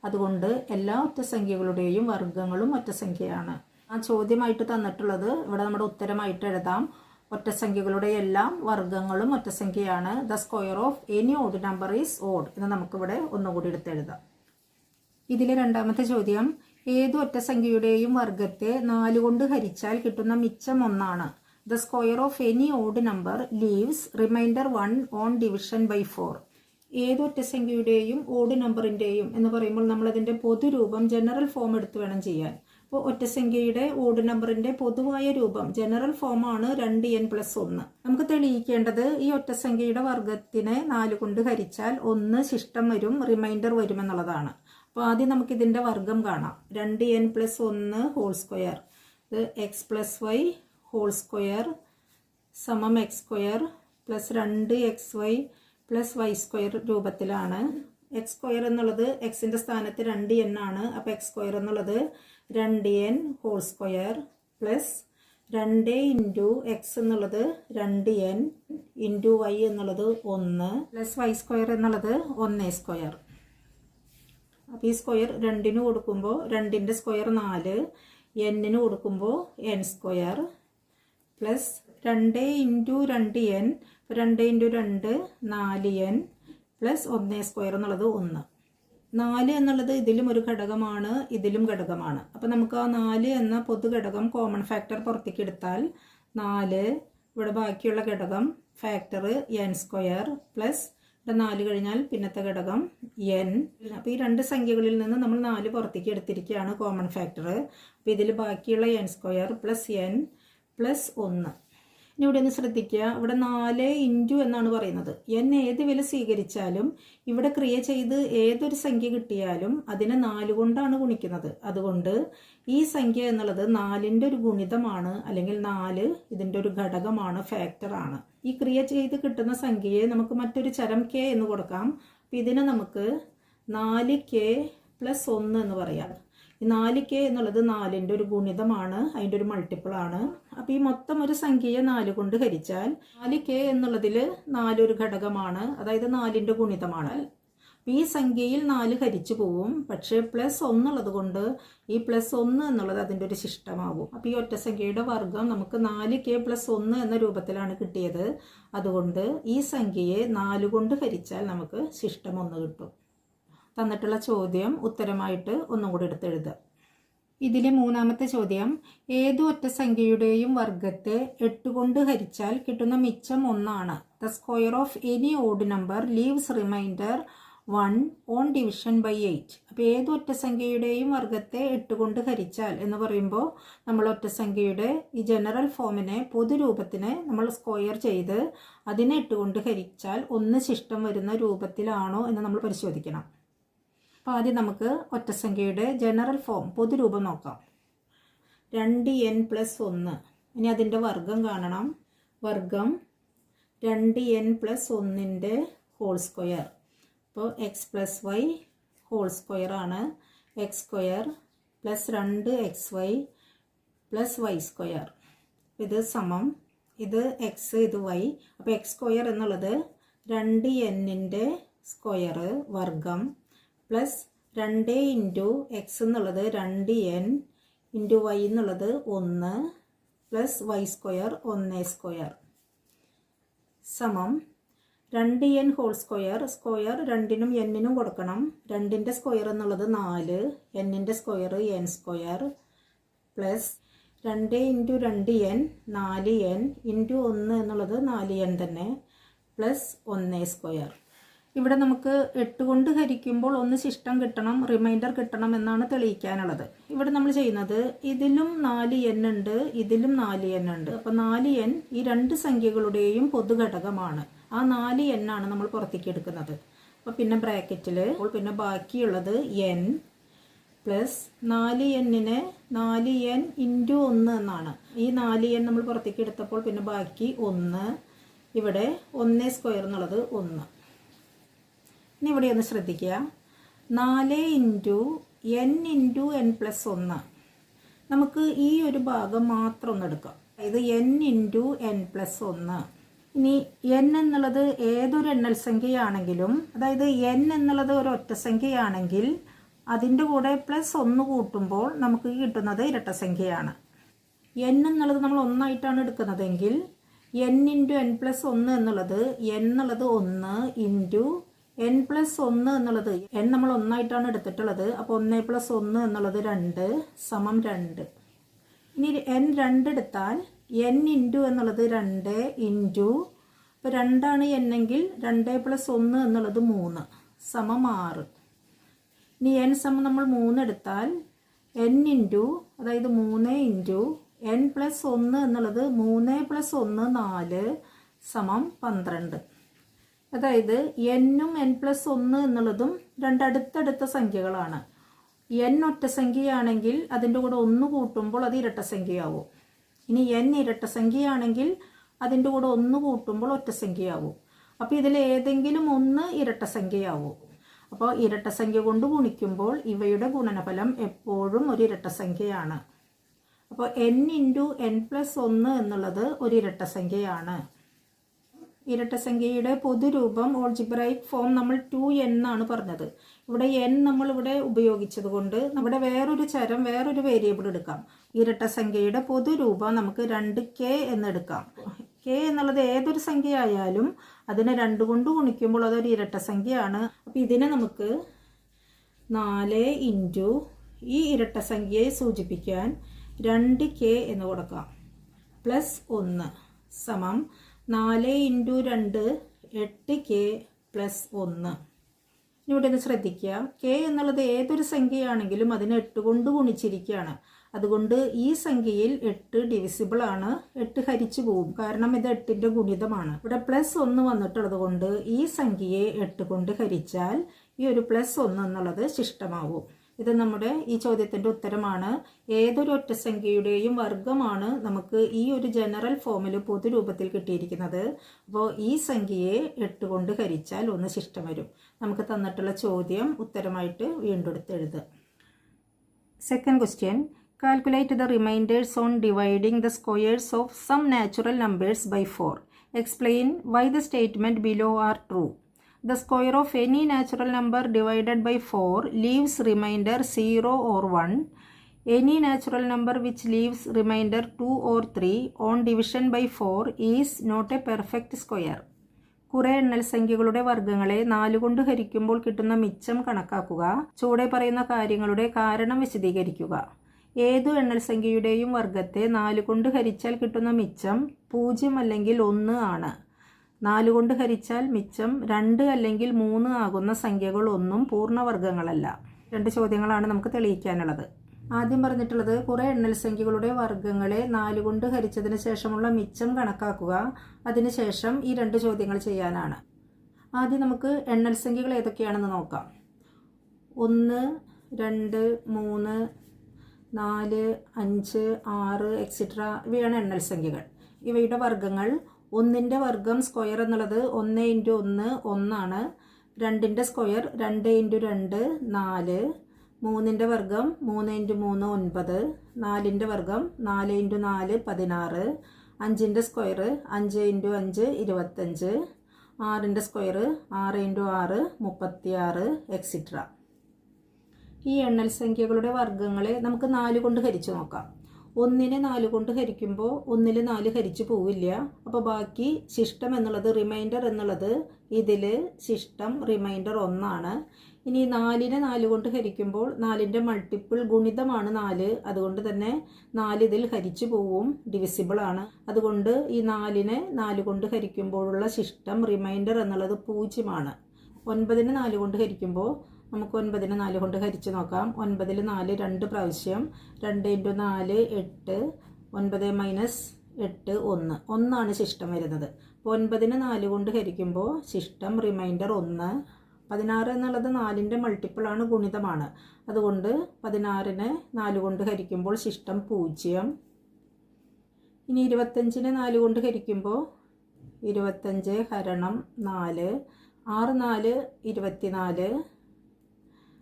അതുകൊണ്ട് എല്ലാ ഒറ്റസംഖ്യകളുടെയും വർഗങ്ങളും ഒറ്റസംഖ്യയാണ്. ആ ചോദ്യമായിട്ട് തന്നിട്ടുള്ളത് ഇവിടെ നമ്മുടെ ഉത്തരമായിട്ട് എഴുതാം. ഒറ്റസംഖ്യകളുടെ എല്ലാം വർഗങ്ങളും ഒറ്റസംഖ്യയാണ്. The square of any odd number is odd എന്ന് നമുക്കിവിടെ ഒന്നുകൂടി എടുത്തെഴുതാം. ഇതിലെ രണ്ടാമത്തെ ചോദ്യം, ഏത് ഒറ്റസംഖ്യയുടെയും വർഗത്തെ 4 കൊണ്ട് ഹരിച്ചാൽ കിട്ടുന്ന മിച്ചം 1 ആണ്. The square of any odd number leaves remainder 1 on division by 4. ഏത് ഒറ്റസംഖ്യയുടെയും ഓഡ് നമ്പറിൻ്റെയും എന്ന് പറയുമ്പോൾ നമ്മളതിൻ്റെ പൊതുരൂപം ജനറൽ ഫോം എടുത്ത് വേണം ചെയ്യാൻ. അപ്പോൾ ഒറ്റസംഖ്യയുടെ ഓഡ് നമ്പറിൻ്റെ പൊതുവായ രൂപം ജനറൽ ഫോമാണ് 2n + 1. നമുക്ക് തെളിയിക്കേണ്ടത് ഈ ഒറ്റസംഖ്യയുടെ വർഗത്തിനെ 4 കൊണ്ട് ഹരിച്ചാൽ 1 ശിഷ്ടം വരും, റിമൈൻഡർ വരും എന്നുള്ളതാണ്. അപ്പോൾ ആദ്യം നമുക്കിതിൻ്റെ വർഗം കാണാം. 2n + 1 ഹോൾ സ്ക്വയർ, ഇത് x + y ഹോൾ സ്ക്വയർ സമം x square plus 2xy plus y square രൂപത്തിലാണ്. x സ്ക്വയർ എന്നുള്ളത് എക്സിൻ്റെ സ്ഥാനത്ത് 2n ആണ്. അപ്പോൾ x സ്ക്വയർ എന്നുള്ളത് 2n whole square plus 2 into x എന്നുള്ളത് 2n ഇൻറ്റു y എന്നുള്ളത് 1 പ്ലസ് y സ്ക്വയർ എന്നുള്ളത് 1 സ്ക്വയർ. അപ്പോൾ ഈ സ്ക്വയർ 2ന് കൊടുക്കുമ്പോൾ 2ൻ്റെ സ്ക്വയർ 4, n-ന് കൊടുക്കുമ്പോൾ n square plus 2 into 2n, 2 into 2 4n plus 1 square എന്നുള്ളത് 1. 4 എന്നുള്ളത് ഇതിലും ഒരു ഘടകമാണ്, ഇതിലും ഘടകമാണ്. അപ്പോൾ നമുക്ക് ആ 4 എന്ന പൊതുഘടകം കോമൺ ഫാക്ടർ പുറത്തേക്ക് എടുത്താൽ 4, ഇവിടെ ബാക്കിയുള്ള ഘടകം ഫാക്ടർ n സ്ക്വയർ പ്ലസ് 4 കഴിഞ്ഞാൽ പിന്നത്തെ ഘടകം n. അപ്പോൾ ഈ രണ്ട് സംഖ്യകളിൽ നിന്ന് നമ്മൾ 4 പുറത്തേക്ക് എടുത്തിരിക്കുകയാണ് കോമൺ ഫാക്ടർ. അപ്പോൾ ഇതിൽ ബാക്കിയുള്ള n square plus n plus 1. ഇനി ഇവിടെ ഒന്ന് ശ്രദ്ധിക്കുക, ഇവിടെ 4 ഇൻറ്റു എന്നാണ് പറയുന്നത്. n ഏത് വില സ്വീകരിച്ചാലും ഇവിടെ ക്രിയ ചെയ്ത് ഏതൊരു സംഖ്യ കിട്ടിയാലും അതിനെ 4 കൊണ്ടാണ് ഗുണിക്കുന്നത്. അതുകൊണ്ട് ഈ സംഖ്യ എന്നുള്ളത് 4ൻ്റെ ഒരു ഗുണിതമാണ്, അല്ലെങ്കിൽ 4 ഇതിൻ്റെ ഒരു ഘടകമാണ്, ഫാക്ടറാണ്. ഈ ക്രിയ ചെയ്ത് കിട്ടുന്ന സംഖ്യയെ നമുക്ക് മറ്റൊരു ചരം k എന്ന് കൊടുക്കാം. അപ്പം ഇതിനെ നമുക്ക് 4k + 1 എന്ന് പറയാം. ഈ 4k എന്നുള്ളത് 4ൻ്റെ ഒരു ഗുണിതമാണ്, അതിൻ്റെ ഒരു മൾട്ടിപ്പിളാണ്. അപ്പോൾ ഈ മൊത്തം ഒരു സംഖ്യയെ 4 കൊണ്ട് ഹരിച്ചാൽ 4k എന്നുള്ളതിൽ 4 ഒരു ഘടകമാണ്, അതായത് 4ൻ്റെ ഗുണിതമാണ്. ഈ സംഖ്യയിൽ 4 ഹരിച്ചു പോവും, പക്ഷേ +1 ഉള്ളത് കൊണ്ട് ഈ +1 എന്നുള്ളത് അതിൻ്റെ ഒരു ശിഷ്ടമാവും. അപ്പോൾ ഈ ഒറ്റസംഖ്യയുടെ വർഗം നമുക്ക് 4k + 1 എന്ന രൂപത്തിലാണ് കിട്ടിയത്. അതുകൊണ്ട് ഈ സംഖ്യയെ 4 കൊണ്ട് ഹരിച്ചാൽ നമുക്ക് ശിഷ്ടം 1 കിട്ടും. തന്നിട്ടുള്ള ചോദ്യം ഉത്തരമായിട്ട് ഒന്നും കൂടി എടുത്തെഴുതുക. ഇതിലെ മൂന്നാമത്തെ ചോദ്യം, ഏതു ഒറ്റസംഖ്യയുടെയും വർഗത്തെ 8 കൊണ്ട് ഹരിച്ചാൽ കിട്ടുന്ന മിച്ചം 1 ആണ്. The square of any odd number leaves remainder 1 on division by 8. അപ്പോൾ ഏത് ഒറ്റസംഖ്യയുടെയും വർഗത്തെ 8 കൊണ്ട് ഹരിച്ചാൽ എന്ന് പറയുമ്പോൾ നമ്മൾ ഒറ്റസംഖ്യയുടെ ഈ ജനറൽ ഫോമിനെ, പൊതുരൂപത്തിനെ നമ്മൾ സ്ക്വയർ ചെയ്ത് അതിനെ 8 കൊണ്ട് ഹരിച്ചാൽ 1 ശിഷ്ടം വരുന്ന രൂപത്തിലാണോ എന്ന് നമ്മൾ പരിശോധിക്കണം. അപ്പോൾ ആദ്യം നമുക്ക് ഒറ്റസംഖ്യയുടെ ജനറൽ ഫോം, പൊതുരൂപം നോക്കാം. 2n + 1. ഇനി അതിൻ്റെ വർഗം കാണണം. വർഗം 2n + 1ൻ്റെ ഹോൾ സ്ക്വയർ. അപ്പോൾ x + y ഹോൾ സ്ക്വയർ ആണ് x square plus 2xy plus y square. ഇത് സമം ഇത് എക്സ് ഇത് വൈ. അപ്പോൾ എക്സ് സ്ക്വയർ എന്നുള്ളത് 2n സ്ക്വയർ വർഗം പ്ലസ് 2 ഇൻറ്റു എക്സ് എന്നുള്ളത് 2n ഇൻറ്റു വൈ എന്നുള്ളത് 1 പ്ലസ് വൈ സ്ക്വയർ 1 സ്ക്വയർ സമം 2n ഹോൾ സ്ക്വയർ. സ്ക്വയർ 2നും n-നും കൊടുക്കണം. 2ൻ്റെ സ്ക്വയർ എന്നുള്ളത് 4, n-ൻ്റെ square n square plus 2 into 2n 4n into 1 എന്നുള്ളത് 4n തന്നെ പ്ലസ് 1 സ്ക്വയർ. ഇവിടെ നമുക്ക് 8 കൊണ്ട് ഹരിക്കുമ്പോൾ ഒന്ന് ശിഷ്ടം കിട്ടണം, റിമൈൻഡർ കിട്ടണം എന്നാണ് തെളിയിക്കാനുള്ളത്. ഇവിടെ നമ്മൾ ചെയ്യുന്നത് ഇതിലും 4n ഉണ്ട്, ഇതിലും 4n ഉണ്ട്. അപ്പോൾ 4n ഈ രണ്ട് സംഖ്യകളുടെയും പൊതുഘടകമാണ്. ആ 4n ആണ് നമ്മൾ പുറത്തേക്ക് എടുക്കുന്നത്. അപ്പോൾ പിന്നെ ബ്രാക്കറ്റിൽ പിന്നെ ബാക്കിയുള്ളത് n പ്ലസ് 4n-നെ 4n ഇൻറ്റു 1 എന്നാണ്. ഈ 4n നമ്മൾ പുറത്തേക്ക് എടുത്തപ്പോൾ പിന്നെ ബാക്കി 1, ഇവിടെ 1 സ്ക്വയർ എന്നുള്ളത് 1. ഇനി ഇവിടെ ഒന്ന് ശ്രദ്ധിക്കുക, 4 into n into n plus 1. നമുക്ക് ഈ ഒരു ഭാഗം മാത്രം ഒന്ന് എടുക്കാം. ഇത് n ഇൻറ്റു n പ്ലസ് 1. ഇനി n എന്നുള്ളത് ഏതൊരു എണ്ണൽ സംഖ്യയാണെങ്കിലും, അതായത് n എന്നുള്ളത് ഒരു ഒറ്റ സംഖ്യയാണെങ്കിൽ അതിൻ്റെ കൂടെ പ്ലസ് 1 കൂട്ടുമ്പോൾ നമുക്ക് കിട്ടുന്നത് ഇരട്ടസംഖ്യയാണ്. n എന്നുള്ളത് നമ്മൾ ഒന്നായിട്ടാണ് എടുക്കുന്നതെങ്കിൽ n ഇൻറ്റു n പ്ലസ് 1 എന്നുള്ളത് n എന്നുള്ളത് 1 ഇൻറ്റു n പ്ലസ് 1 എന്നുള്ളത് n നമ്മൾ ഒന്നായിട്ടാണ് എടുത്തിട്ടുള്ളത്. അപ്പോൾ 1 പ്ലസ് 1 എന്നുള്ളത് 2 സമം 2. ഇനി n 2 എടുത്താൽ n ഇൻറ്റു എന്നുള്ളത് 2 ഇൻറ്റു, ഇപ്പോൾ 2 ആണ് n എങ്കിൽ 2 പ്ലസ് 1 എന്നുള്ളത് 3 സമം 6. ഇനി n സമം നമ്മൾ 3 എടുത്താൽ n ഇൻറ്റു, അതായത് 3 ഇൻറ്റു n പ്ലസ് 1 എന്നുള്ളത് 3 പ്ലസ് 1 4 സമം 12. അതായത് n-ഉം n പ്ലസ് 1 എന്നുള്ളതും രണ്ട് അടുത്തടുത്ത സംഖ്യകളാണ്. n ഒറ്റ സംഖ്യയാണെങ്കിൽ അതിൻ്റെ കൂടെ 1 കൂട്ടുമ്പോൾ അത് ഇരട്ടസംഖ്യയാവും. ഇനി n ഇരട്ടസംഖ്യയാണെങ്കിൽ അതിൻ്റെ കൂടെ 1 കൂട്ടുമ്പോൾ ഒറ്റസംഖ്യയാവും. അപ്പോൾ ഇതിൽ ഏതെങ്കിലും ഒന്ന് ഇരട്ടസംഖ്യയാവും. അപ്പോൾ ഇരട്ടസംഖ്യ കൊണ്ട് ഗുണിക്കുമ്പോൾ ഇവയുടെ ഗുണനഫലം എപ്പോഴും ഒരു ഇരട്ടസംഖ്യയാണ്. അപ്പോൾ n ഇൻറ്റു n പ്ലസ് 1 എന്നുള്ളത് ഒരു ഇരട്ടസംഖ്യയാണ്. ഇരട്ടസംഖ്യയുടെ പൊതുരൂപം ഓൾജിബ്രൈക് ഫോം നമ്മൾ 2n എന്നാണ് പറഞ്ഞത്. ഇവിടെ n നമ്മളിവിടെ ഉപയോഗിച്ചത് കൊണ്ട് നമ്മുടെ വേറൊരു ചരം വേറൊരു വേരിയബിൾ എടുക്കാം. ഇരട്ടസംഖ്യയുടെ പൊതുരൂപം നമുക്ക് 2k എന്നെടുക്കാം. k എന്നുള്ളത് ഏതൊരു സംഖ്യ ആയാലും അതിനെ 2 കൊണ്ട് ഗുണിക്കുമ്പോൾ അതൊരു ഇരട്ടസംഖ്യയാണ്. അപ്പോൾ ഇതിനെ നമുക്ക് 4 ഇൻറ്റു ഈ ഇരട്ടസംഖ്യയെ സൂചിപ്പിക്കാൻ 2k എന്ന് കൊടുക്കാം പ്ലസ് 1 സമം 4 ഇൻറ്റു 2 8k പ്ലസ് 1. ഇവിടെ ഒന്ന് ശ്രദ്ധിക്കുക, k എന്നുള്ളത് ഏതൊരു സംഖ്യയാണെങ്കിലും അതിനെ 8 കൊണ്ട് ഗുണിച്ചിരിക്കുകയാണ്. അതുകൊണ്ട് ഈ സംഖ്യയിൽ 8 ഡിവിസിബിൾ ആണ്, 8 ഹരിച്ചു പോവും, കാരണം ഇത് 8ൻ്റെ ഗുണിതമാണ്. ഇവിടെ പ്ലസ് 1 വന്നിട്ടുള്ളത് കൊണ്ട് ഈ സംഖ്യയെ 8 കൊണ്ട് ഹരിച്ചാൽ ഈ ഒരു പ്ലസ് 1 എന്നുള്ളത് ശിഷ്ടമാവും. ഇത് നമ്മുടെ ഈ ചോദ്യത്തിൻ്റെ ഉത്തരമാണ്. ഏതൊരു ഒറ്റ സംഖ്യയുടെയും വർഗമാണ് നമുക്ക് ഈ ഒരു ജനറൽ ഫോമിൽ പൊതുരൂപത്തിൽ കിട്ടിയിരിക്കുന്നത്. അപ്പോൾ ഈ സംഖ്യയെ 8 കൊണ്ട് ഹരിച്ചാൽ 1 ശിഷ്ടം വരും. നമുക്ക് തന്നിട്ടുള്ള ചോദ്യം ഉത്തരമായിട്ട് വീണ്ടും എടുത്തെഴുതുക. Second question, calculate the remainders on dividing the squares of some natural numbers by 4. Explain why the statement below are true. The square of any natural number divided by 4 leaves remainder 0 or 1. Any natural number which leaves remainder 2 or 3 on division by 4 is not a perfect square. കുറേ എണ്ണൽ സംഖ്യകളുടെ വർഗ്ഗങ്ങളെ 4 കൊണ്ട് ഹരിക്കുമ്പോൾ കിട്ടുന്ന മിച്ചം കണക്കാക്കുക. ചുവടെ പറയുന്ന കാര്യങ്ങളുടെ കാരണം വിശദീകരിക്കുക. ഏതു എണ്ണൽ സംഖ്യയുടെയും വർഗ്ഗത്തെ 4 കൊണ്ട് ഹരിച്ചാൽ കിട്ടുന്ന മിച്ചം 0 അല്ലെങ്കിൽ 1 ആണ്. 4 കൊണ്ട് ഹരിച്ചാൽ മിച്ചം 2 അല്ലെങ്കിൽ 3 ആകുന്ന സംഖ്യകളൊന്നും പൂർണ്ണവർഗ്ഗങ്ങളല്ല. 2 ചോദ്യങ്ങളാണ് നമുക്ക് തെളിയിക്കാനുള്ളത്. ആദ്യം പറഞ്ഞിട്ടുള്ളത് കുറേ എണ്ണൽ സംഖ്യകളുടെ വർഗ്ഗങ്ങളെ 4 കൊണ്ട് ഹരിച്ചതിന് ശേഷമുള്ള മിച്ചം കണക്കാക്കുക. അതിനുശേഷം ഈ 2 ചോദ്യങ്ങൾ ചെയ്യാനാണ്. ആദ്യം നമുക്ക് എണ്ണൽ സംഖ്യകൾ ഏതൊക്കെയാണെന്ന് നോക്കാം. 1, 2, 3, 4, 5, 6 എക്സെട്ര ഇവയാണ് എണ്ണൽ സംഖ്യകൾ. ഇവയുടെ വർഗ്ഗങ്ങൾ 1ൻ്റെ വർഗ്ഗം സ്ക്വയർ എന്നുള്ളത് 1 ഇൻറ്റു 1 1 ആണ്. 2ൻ്റെ സ്ക്വയർ 2 ഇൻറ്റു 2 4, 3ൻ്റെ വർഗം 3 ഇൻറ്റു 3 9, 4ൻ്റെ വർഗം 4 ഇൻറ്റു 4 16, 5ൻ്റെ സ്ക്വയർ 5 ഇൻറ്റു 5 25, 6ൻ്റെ സ്ക്വയർ 6 ഇൻറ്റു 6 36 എക്സിട്ര. ഈ എണ്ണൽ സംഖ്യകളുടെ വർഗ്ഗങ്ങളെ നമുക്ക് 4 കൊണ്ട് ഹരിച്ചു നോക്കാം. 1നെ 4 കൊണ്ട് ഹരിക്കുമ്പോൾ 1ൽ 4 ഹരിച്ചു പോവില്ല. അപ്പോൾ ബാക്കി ശിഷ്ടം എന്നുള്ളത് റിമൈൻഡർ എന്നുള്ളത് ഇതിൽ ശിഷ്ടം റിമൈൻഡർ 1 ആണ്. ഇനി 4നെ 4 കൊണ്ട് ഹരിക്കുമ്പോൾ 4ൻ്റെ മൾട്ടിപ്പിൾ ഗുണിതമാണ് 4. അതുകൊണ്ട് തന്നെ 4 ഇതിൽ ഹരിച്ചു പോവും, ഡിവിസിബിൾ ആണ്. അതുകൊണ്ട് ഈ 4നെ 4 കൊണ്ട് ഹരിക്കുമ്പോഴുള്ള ശിഷ്ടം റിമൈൻഡർ എന്നുള്ളത് 0 ആണ്. 9നെ 4 കൊണ്ട് ഹരിക്കുമ്പോൾ നമുക്ക് 9നെ 4 കൊണ്ട് ഹരിച്ച് നോക്കാം. 9ൽ 4 2 പ്രാവശ്യം, 2 ഇൻറ്റു 4 8, 9 മൈനസ് 8 1, 1 ആണ് ശിഷ്ടം വരുന്നത്. അപ്പോൾ 9നെ 4 കൊണ്ട് ഹരിക്കുമ്പോൾ ശിഷ്ടം റിമൈൻഡർ 1. 16 എന്നുള്ളത് 4ൻ്റെ മൾട്ടിപ്പിളാണ്, ഗുണിതമാണ്. അതുകൊണ്ട് 16നെ 4 കൊണ്ട് ഹരിക്കുമ്പോൾ ശിഷ്ടം 0. ഇനി 25നെ 4 കൊണ്ട് ഹരിക്കുമ്പോൾ 25 ഹരണം 4, 6 4 24,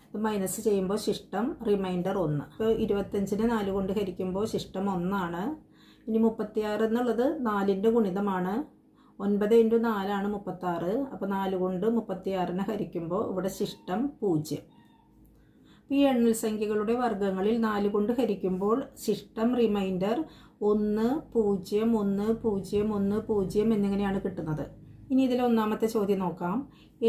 ഇത് മൈനസ് ചെയ്യുമ്പോൾ ശിഷ്ടം റിമൈൻഡർ 1. അപ്പോൾ 25നെ 4 കൊണ്ട് ഹരിക്കുമ്പോൾ ശിഷ്ടം 1 ആണ്. ഇനി 36 എന്നുള്ളത് 4ൻ്റെ ഗുണിതമാണ്. 9 ഇൻറ്റു 4 ആണ് 36. അപ്പോൾ 4 കൊണ്ട് 36നെ ഹരിക്കുമ്പോൾ ഇവിടെ ശിഷ്ടം 0. ഈ എണ്ണൽ സംഖ്യകളുടെ വർഗ്ഗങ്ങളിൽ 4 കൊണ്ട് ഹരിക്കുമ്പോൾ ശിഷ്ടം റിമൈൻഡർ 1 0 1 0 1 0 എന്നിങ്ങനെയാണ് കിട്ടുന്നത്. ഇനി ഇതിൽ ഒന്നാമത്തെ ചോദ്യം നോക്കാം.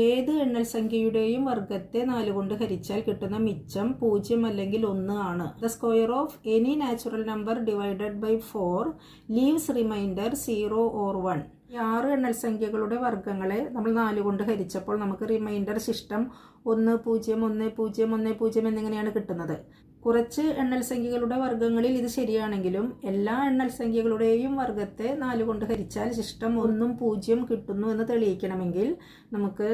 ഏത് എണ്ണൽ സംഖ്യയുടെയും വർഗ്ഗത്തെ 4 കൊണ്ട് ഹരിച്ചാൽ കിട്ടുന്ന മിച്ചം 0 അല്ലെങ്കിൽ 1 ആണ്. The square of any natural number divided by 4 leaves remainder 0 or 1. 6 എണ്ണൽ സംഖ്യകളുടെ വർഗ്ഗങ്ങളെ നമ്മൾ 4 കൊണ്ട് ഹരിച്ചപ്പോൾ നമുക്ക് റിമൈൻഡർ ശിഷ്ടം 1 0 1 0 1 0 എന്നിങ്ങനെയാണ് കിട്ടുന്നത്. കുറച്ച് എണ്ണൽ സംഖ്യകളുടെ വർഗ്ഗങ്ങളിൽ ഇത് ശരിയാണെങ്കിലും എല്ലാ എണ്ണൽ സംഖ്യകളുടെയും വർഗ്ഗത്തെ 4 കൊണ്ട് ഹരിച്ചാൽ ശിഷ്ടം 1 0 കിട്ടുന്നു എന്ന് തെളിയിക്കണമെങ്കിൽ നമുക്ക്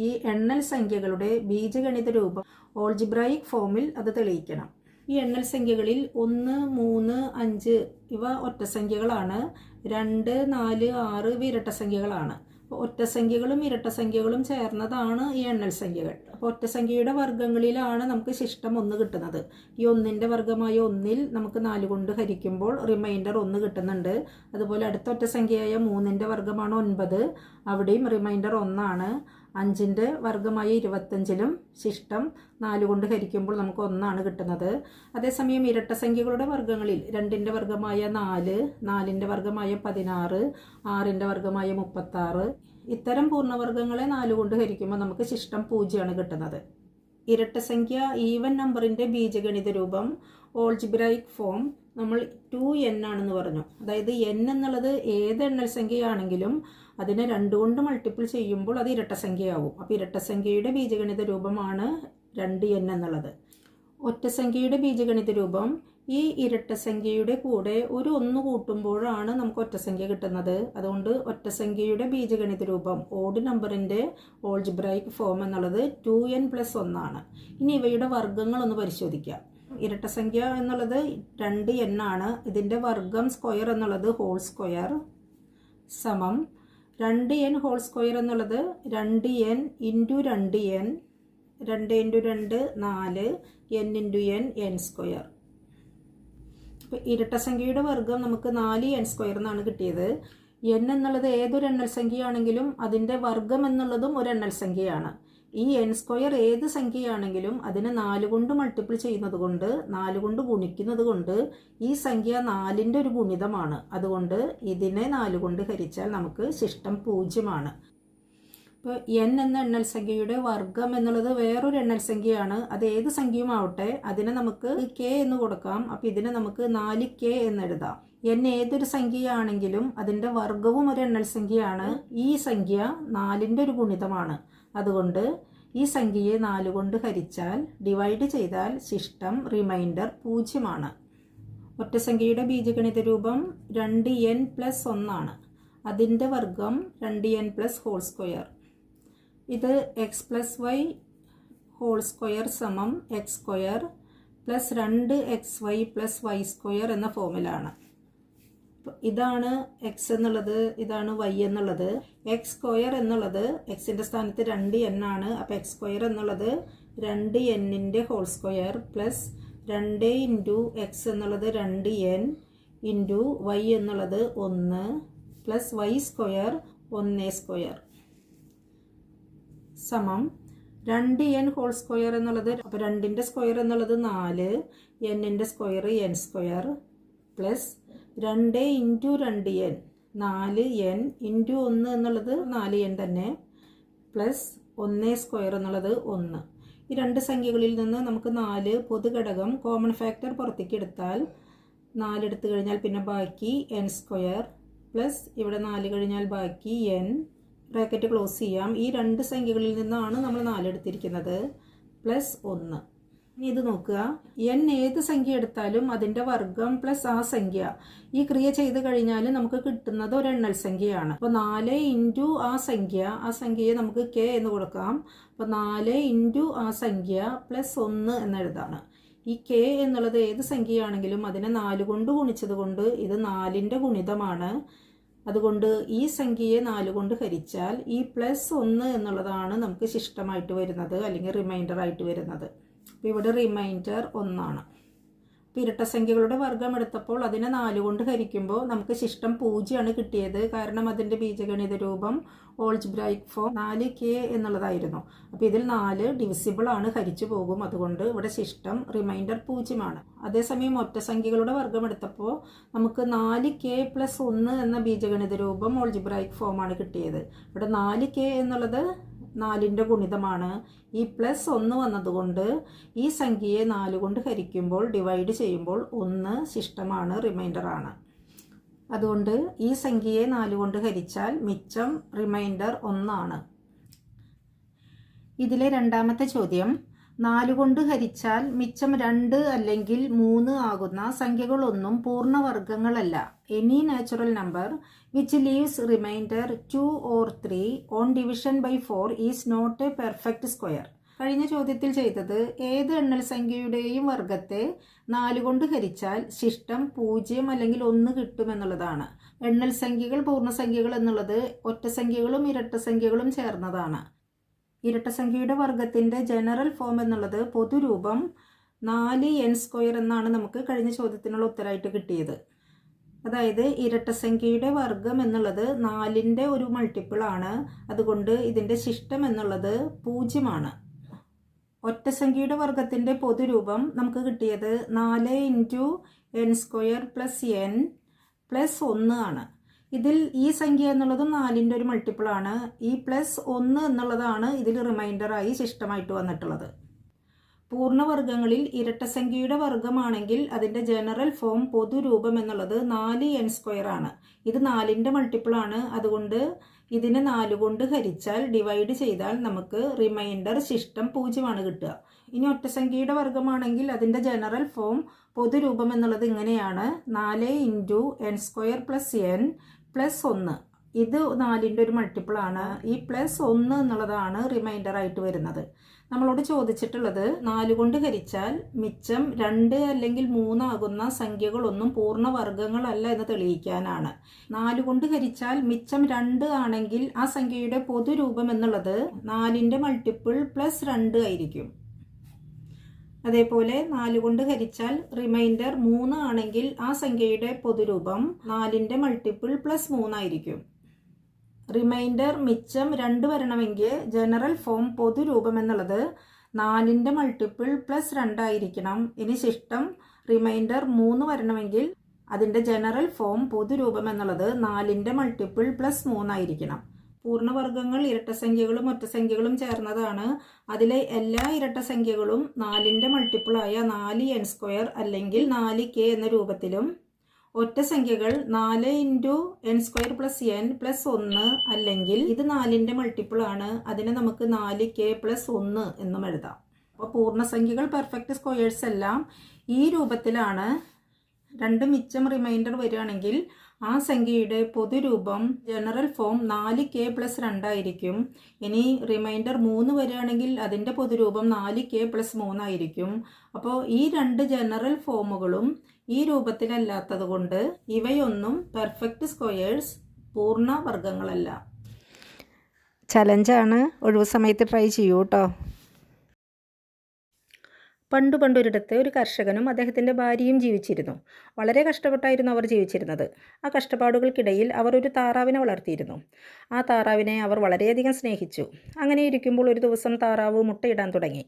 ഈ എണ്ണൽ സംഖ്യകളുടെ ബീജഗണിത രൂപം ഓൾജിബ്രായിക് ഫോമിൽ അത് തെളിയിക്കണം. ഈ എണ്ണൽ സംഖ്യകളിൽ 1 3 5 ഇവ ഒറ്റസംഖ്യകളാണ്. 2 4 6 ഇവ ഇരട്ടസംഖ്യകളാണ്. അപ്പോൾ ഒറ്റസംഖ്യകളും ഇരട്ടസംഖ്യകളും ചേർന്നതാണ് ഈ എണ്ണൽ സംഖ്യകൾ. അപ്പോൾ ഒറ്റസംഖ്യയുടെ വർഗ്ഗങ്ങളിലാണ് നമുക്ക് ശിഷ്ടം 1 കിട്ടുന്നത്. ഈ 1ൻ്റെ വർഗ്ഗമായ 1ൽ നമുക്ക് 4 കൊണ്ട് ഹരിക്കുമ്പോൾ റിമൈൻഡർ 1 കിട്ടുന്നുണ്ട്. അതുപോലെ അടുത്ത ഒറ്റസംഖ്യയായ 3ൻ്റെ വർഗ്ഗമാണ് 9, അവിടെയും റിമൈൻഡർ 1 ആണ്. 5ൻ്റെ വർഗ്ഗമായ 25ലും ശിഷ്ടം 4 കൊണ്ട് ഹരിക്കുമ്പോൾ നമുക്ക് 1 ആണ് കിട്ടുന്നത്. അതേസമയം ഇരട്ടസംഖ്യകളുടെ വർഗ്ഗങ്ങളിൽ 2ൻ്റെ വർഗ്ഗമായ 4, 4ൻ്റെ വർഗ്ഗമായ 16, 6ൻ്റെ വർഗ്ഗമായ 36, ഇത്തരം പൂർണ്ണവർഗ്ഗങ്ങളെ 4 കൊണ്ട് ഹരിക്കുമ്പോൾ നമുക്ക് ശിഷ്ടം 0 ആണ് കിട്ടുന്നത്. ഇരട്ടസംഖ്യ ഈവൻ നമ്പറിൻ്റെ ബീജഗണിത രൂപം ഓൾജിബ്രായിക് ഫോം നമ്മൾ 2n ആണെന്ന് പറഞ്ഞു. അതായത് n എന്നുള്ളത് ഏത് എണ്ണൽ സംഖ്യയാണെങ്കിലും അതിനെ 2 കൊണ്ട് മൾട്ടിപ്പിൾ ചെയ്യുമ്പോൾ അത് ഇരട്ടസംഖ്യയാവും. അപ്പോൾ ഇരട്ടസംഖ്യയുടെ ബീജഗണിത രൂപമാണ് 2n എന്നുള്ളത്. ഒറ്റസംഖ്യയുടെ ബീജഗണിത രൂപം ഈ ഇരട്ടസംഖ്യയുടെ കൂടെ ഒരു 1 കൂട്ടുമ്പോഴാണ് നമുക്ക് ഒറ്റസംഖ്യ കിട്ടുന്നത്. അതുകൊണ്ട് ഒറ്റസംഖ്യയുടെ ബീജഗണിത രൂപം ഓഡ് നമ്പറിൻ്റെ ഓൾജിബ്രായിക് ഫോം എന്നുള്ളത് 2n + 1 ആണ്. ഇനി ഇവയുടെ വർഗ്ഗങ്ങളൊന്ന് പരിശോധിക്കാം. ഇരട്ടസംഖ്യ എന്നുള്ളത് 2n ആണ്. ഇതിൻ്റെ വർഗ്ഗം സ്ക്വയർ എന്നുള്ളത് ഹോൾ സ്ക്വയർ സമം 2n ഹോൾ സ്ക്വയർ എന്നുള്ളത് 2n into 2n, 2 into 2 4, n into n square. അപ്പോൾ ഇരട്ടസംഖ്യയുടെ വർഗ്ഗം നമുക്ക് 4n² എന്നാണ് കിട്ടിയത്. n എന്നുള്ളത് ഏതൊരു എണ്ണൽ സംഖ്യയാണെങ്കിലും അതിൻ്റെ വർഗ്ഗം എന്നുള്ളതും ഒരു എണ്ണൽ സംഖ്യയാണ്. ഈ n² ഏത് സംഖ്യയാണെങ്കിലും അതിനെ 4 കൊണ്ട് മൾട്ടിപ്പിൾ ചെയ്യുന്നത് കൊണ്ട്, 4 കൊണ്ട് ഗുണിക്കുന്നത് കൊണ്ട് ഈ സംഖ്യ 4ൻ്റെ ഒരു ഗുണിതമാണ്. അതുകൊണ്ട് ഇതിനെ 4 കൊണ്ട് ഹരിച്ചാൽ നമുക്ക് ശിഷ്ടം 0 ആണ്. ഇപ്പോൾ n എന്ന എണ്ണൽ സംഖ്യയുടെ വർഗ്ഗം എന്നുള്ളത് വേറൊരു എണ്ണൽ സംഖ്യയാണ്. അത് ഏത് സംഖ്യയും ആവട്ടെ അതിനെ നമുക്ക് k എന്ന് കൊടുക്കാം. അപ്പോൾ ഇതിനെ നമുക്ക് 4k എന്നെഴുതാം. n ഏതൊരു സംഖ്യയാണെങ്കിലും അതിൻ്റെ വർഗ്ഗവും ഒരു എണ്ണൽ സംഖ്യയാണ്. ഈ സംഖ്യ 4ൻ്റെ ഒരു ഗുണിതമാണ്. അതുകൊണ്ട് ഈ സംഖ്യയെ 4 കൊണ്ട് ഹരിച്ചാൽ, ഡിവൈഡ് ചെയ്താൽ ശിഷ്ടം റിമൈൻഡർ 0 ആണ്. ഒറ്റസംഖ്യയുടെ ബീജഗണിത രൂപം 2n + 1 ആണ്. അതിൻ്റെ വർഗ്ഗം 2n + ഹോൾ സ്ക്വയർ. ഇത് x + y ഹോൾ സ്ക്വയർ സമം x² + 2xy + y² എന്ന ഫോമിലാണ്. ഇതാണ് എക്സ് എന്നുള്ളത്, ഇതാണ് വൈ എന്നുള്ളത്. എക്സ് സ്ക്വയർ എന്നുള്ളത് എക്സിൻ്റെ സ്ഥാനത്ത് 2n ആണ്. അപ്പോൾ എക്സ് സ്ക്വയർ എന്നുള്ളത് 2n whole square plus 2 into x എന്നുള്ളത് 2n ഇൻറ്റു വൈ എന്നുള്ളത് 1 പ്ലസ് വൈ സ്ക്വയർ 1 സ്ക്വയർ സമം 2n ഹോൾ സ്ക്വയർ എന്നുള്ളത്, അപ്പോൾ 2ൻ്റെ സ്ക്വയർ എന്നുള്ളത് 4, n-ൻ്റെ square n square plus 2 into 2n 4n into 1 എന്നുള്ളത് 4n തന്നെ പ്ലസ് 1 സ്ക്വയർ എന്നുള്ളത് 1. ഈ രണ്ട് സംഖ്യകളിൽ നിന്ന് നമുക്ക് 4 പൊതുഘടകം കോമൺ ഫാക്ടർ പുറത്തേക്ക് എടുത്താൽ 4 എടുത്തു കഴിഞ്ഞാൽ പിന്നെ ബാക്കി n സ്ക്വയർ പ്ലസ് ഇവിടെ 4 കഴിഞ്ഞാൽ ബാക്കി n, ബ്രാക്കറ്റ് ക്ലോസ് ചെയ്യാം. ഈ രണ്ട് സംഖ്യകളിൽ നിന്നാണ് നമ്മൾ 4 എടുത്തിരിക്കുന്നത് പ്ലസ് 1. ഇനി ഇത് നോക്കുക, n ഏത് സംഖ്യ എടുത്താലും അതിൻ്റെ വർഗം പ്ലസ് ആ സംഖ്യ. ഈ ക്രിയ ചെയ്ത് കഴിഞ്ഞാൽ നമുക്ക് കിട്ടുന്നത് ഒരു എണ്ണൽ സംഖ്യയാണ്. അപ്പോൾ 4 ഇൻറ്റു ആ സംഖ്യയെ നമുക്ക് k എന്ന് കൊടുക്കാം. അപ്പോൾ 4 ഇൻറ്റു ആ സംഖ്യ പ്ലസ് 1 എന്നെഴുതാണ്. ഈ k എന്നുള്ളത് ഏത് സംഖ്യയാണെങ്കിലും അതിനെ 4 കൊണ്ട് ഗുണിച്ചത് കൊണ്ട് ഇത് 4ൻ്റെ ഗുണിതമാണ്. അതുകൊണ്ട് ഈ സംഖ്യയെ 4 കൊണ്ട് ഹരിച്ചാൽ ഈ പ്ലസ് 1 എന്നുള്ളതാണ് നമുക്ക് ശിഷ്ടമായിട്ട് വരുന്നത്, അല്ലെങ്കിൽ റിമൈൻഡർ ആയിട്ട് വരുന്നത്. അപ്പോൾ ഇവിടെ റിമൈൻഡർ 1 ആണ്. അപ്പോൾ ഇരട്ട സംഖ്യകളുടെ വർഗം എടുത്തപ്പോൾ അതിനെ 4 കൊണ്ട് ഹരിക്കുമ്പോൾ നമുക്ക് ശിഷ്ടം 0 ആണ് കിട്ടിയത്. കാരണം അതിൻ്റെ ബീജഗണിത രൂപം ഓൾജിബ്രായിക് ഫോം 4k എന്നുള്ളതായിരുന്നു. അപ്പോൾ ഇതിൽ 4 ഡിവിസിബിൾ ആണ്, ഹരിച്ചു പോകും. അതുകൊണ്ട് ഇവിടെ ശിഷ്ടം റിമൈൻഡർ 0 ആണ്. അതേസമയം ഒറ്റ സംഖ്യകളുടെ വർഗം എടുത്തപ്പോൾ നമുക്ക് 4k പ്ലസ് 1 എന്ന ബീജഗണിത രൂപം ഓൾജിബ്രായിക് ഫോം ആണ് കിട്ടിയത്. ഇവിടെ 4k എന്നുള്ളത് 4ൻ്റെ ഗുണിതമാണ്. ഈ പ്ലസ് 1 വന്നതുകൊണ്ട് ഈ സംഖ്യയെ 4 കൊണ്ട് ഹരിക്കുമ്പോൾ ഡിവൈഡ് ചെയ്യുമ്പോൾ 1 ശിഷ്ടമാണ്, റിമൈൻഡർ ആണ്. അതുകൊണ്ട് ഈ സംഖ്യയെ 4 കൊണ്ട് ഹരിച്ചാൽ മിച്ചം റിമൈൻഡർ 1 ആണ്. ഇതിലെ രണ്ടാമത്തെ ചോദ്യം, 4 കൊണ്ട് ഹരിച്ചാൽ മിച്ചം 2 അല്ലെങ്കിൽ 3 ആകുന്ന സംഖ്യകളൊന്നും പൂർണ്ണവർഗങ്ങളല്ല. Any natural number which leaves remainder 2 or 3 on division by 4 is not a perfect square. കഴിഞ്ഞ ചോദ്യത്തിൽ ചെയ്തത് ഏത് എണ്ണൽ സംഖ്യയുടെയും വർഗത്തെ 4 കൊണ്ട് ഹരിച്ചാൽ ശിഷ്ടം 0 അല്ലെങ്കിൽ 1 കിട്ടുമെന്നുള്ളതാണ്. എണ്ണൽ സംഖ്യകൾ പൂർണ്ണസംഖ്യകൾ എന്നുള്ളത് ഒറ്റ സംഖ്യകളും ഇരട്ട സംഖ്യകളും ചേർന്നതാണ്. ഇരട്ട സംഖ്യയുടെ വർഗത്തിൻ്റെ ജനറൽ ഫോം എന്നുള്ളത് പൊതുരൂപം 4n സ്ക്വയർ എന്നാണ് നമുക്ക് കഴിഞ്ഞ ചോദ്യത്തിനുള്ള ഉത്തരമായിട്ട് കിട്ടിയത്. അതായത് ഇരട്ട സംഖ്യയുടെ വർഗം എന്നുള്ളത് 4ൻ്റെ ഒരു മൾട്ടിപ്പിൾ ആണ്. അതുകൊണ്ട് ഇതിൻ്റെ ശിഷ്ടം എന്നുള്ളത് 0 ആണ്. ഒറ്റ സംഖ്യയുടെ വർഗത്തിൻ്റെ പൊതുരൂപം നമുക്ക് കിട്ടിയത് 4 into n square plus n plus 1 ആണ്. ഇതിൽ ഈ സംഖ്യ എന്നുള്ളതും 4ൻ്റെ ഒരു മൾട്ടിപ്പിൾ ആണ്. ഈ പ്ലസ് 1 എന്നുള്ളതാണ് ഇതിൽ റിമൈൻഡറായി ശിഷ്ടമായിട്ട് വന്നിട്ടുള്ളത്. പൂർണ്ണവർഗങ്ങളിൽ ഇരട്ട സംഖ്യയുടെ വർഗമാണെങ്കിൽ അതിൻ്റെ ജനറൽ ഫോം പൊതുരൂപം എന്നുള്ളത് 4n സ്ക്വയർ ആണ്. ഇത് 4ൻ്റെ മൾട്ടിപ്പിൾ ആണ്. അതുകൊണ്ട് ഇതിനെ 4 കൊണ്ട് ഹരിച്ചാൽ ഡിവൈഡ് ചെയ്താൽ നമുക്ക് റിമൈൻഡർ ശിഷ്ടം 0 ആണ് കിട്ടുക. ഇനി ഒറ്റ സംഖ്യയുടെ വർഗമാണെങ്കിൽ അതിൻ്റെ ജനറൽ ഫോം പൊതുരൂപം എന്നുള്ളത് ഇങ്ങനെയാണ്: 4 into n square plus n plus 1. ഇത് 4ൻ്റെ ഒരു മൾട്ടിപ്പിൾ ആണ്. ഈ പ്ലസ് 1 എന്നുള്ളതാണ് റിമൈൻഡർ ആയിട്ട് വരുന്നത്. നമ്മളോട് ചോദിച്ചിട്ടുള്ളത് 4 കൊണ്ട് ഹരിച്ചാൽ മിച്ചം 2 അല്ലെങ്കിൽ 3 ആകുന്ന സംഖ്യകളൊന്നും പൂർണ്ണവർഗങ്ങളല്ല എന്ന് തെളിയിക്കാനാണ്. 4 കൊണ്ട് ഹരിച്ചാൽ മിച്ചം 2 ആണെങ്കിൽ ആ സംഖ്യയുടെ പൊതുരൂപം എന്നുള്ളത് 4ൻ്റെ മൾട്ടിപ്പിൾ പ്ലസ് 2 ആയിരിക്കും. അതേപോലെ 4 കൊണ്ട് ഹരിച്ചാൽ റിമൈൻഡർ 3 ആണെങ്കിൽ ആ സംഖ്യയുടെ പൊതുരൂപം 4ൻ്റെ മൾട്ടിപ്പിൾ പ്ലസ് 3 ആയിരിക്കും. റിമൈൻഡർ മിച്ചം 2 വരണമെങ്കിൽ ജനറൽ ഫോം പൊതുരൂപം എന്നുള്ളത് 4ൻ്റെ മൾട്ടിപ്പിൾ പ്ലസ് 2 ആയിരിക്കണം. ഇനി ശിഷ്ടം റിമൈൻഡർ 3 വരണമെങ്കിൽ അതിൻ്റെ ജനറൽ ഫോം പൊതുരൂപം എന്നുള്ളത് 4ൻ്റെ മൾട്ടിപ്പിൾ പ്ലസ് 3 ആയിരിക്കണം. പൂർണ്ണവർഗങ്ങൾ ഇരട്ടസംഖ്യകളും ഒറ്റസംഖ്യകളും ചേർന്നതാണ്. അതിലെ എല്ലാ ഇരട്ടസംഖ്യകളും 4ൻ്റെ മൾട്ടിപ്പിളായ 4n സ്ക്വയർ അല്ലെങ്കിൽ 4k എന്ന രൂപത്തിലും, ഒറ്റ സംഖ്യകൾ 4 into n square plus n plus 1 അല്ലെങ്കിൽ ഇത് 4ൻ്റെ മൾട്ടിപ്പിൾ ആണ്, അതിനെ നമുക്ക് 4k പ്ലസ് 1 എന്നും എഴുതാം. അപ്പോൾ പൂർണ്ണസംഖ്യകൾ പെർഫെക്റ്റ് സ്ക്വയേഴ്സ് എല്ലാം ഈ രൂപത്തിലാണ്. 2 മിച്ചം റിമൈൻഡർ വരികയാണെങ്കിൽ ആ സംഖ്യയുടെ പൊതുരൂപം ജനറൽ ഫോം 4k+2 ആയിരിക്കും. ഇനി റിമൈൻഡർ 3 വരികയാണെങ്കിൽ അതിൻ്റെ പൊതുരൂപം 4k+3 ആയിരിക്കും. അപ്പോൾ ഈ രണ്ട് ജനറൽ ഫോമുകളും ഈ രൂപത്തിലല്ലാത്തത് കൊണ്ട് ഇവയൊന്നും പെർഫെക്റ്റ് സ്ക്വയേഴ്സ് പൂർണ്ണവർഗങ്ങളല്ല. ചലഞ്ചാണ്, ഒഴിവ് സമയത്ത് ട്രൈ ചെയ്യൂ കേട്ടോ. പണ്ടൊരിടത്ത് ഒരു കർഷകനും അദ്ദേഹത്തിൻ്റെ ഭാര്യയും ജീവിച്ചിരുന്നു. വളരെ കഷ്ടപ്പെട്ടായിരുന്നു അവർ ജീവിച്ചിരുന്നത്. ആ കഷ്ടപ്പാടുകൾക്കിടയിൽ അവർ ഒരു താറാവിനെ വളർത്തിയിരുന്നു. ആ താറാവിനെ അവർ വളരെയധികം സ്നേഹിച്ചു. അങ്ങനെ ഇരിക്കുമ്പോൾ ഒരു ദിവസം താറാവ് മുട്ടയിടാൻ തുടങ്ങി.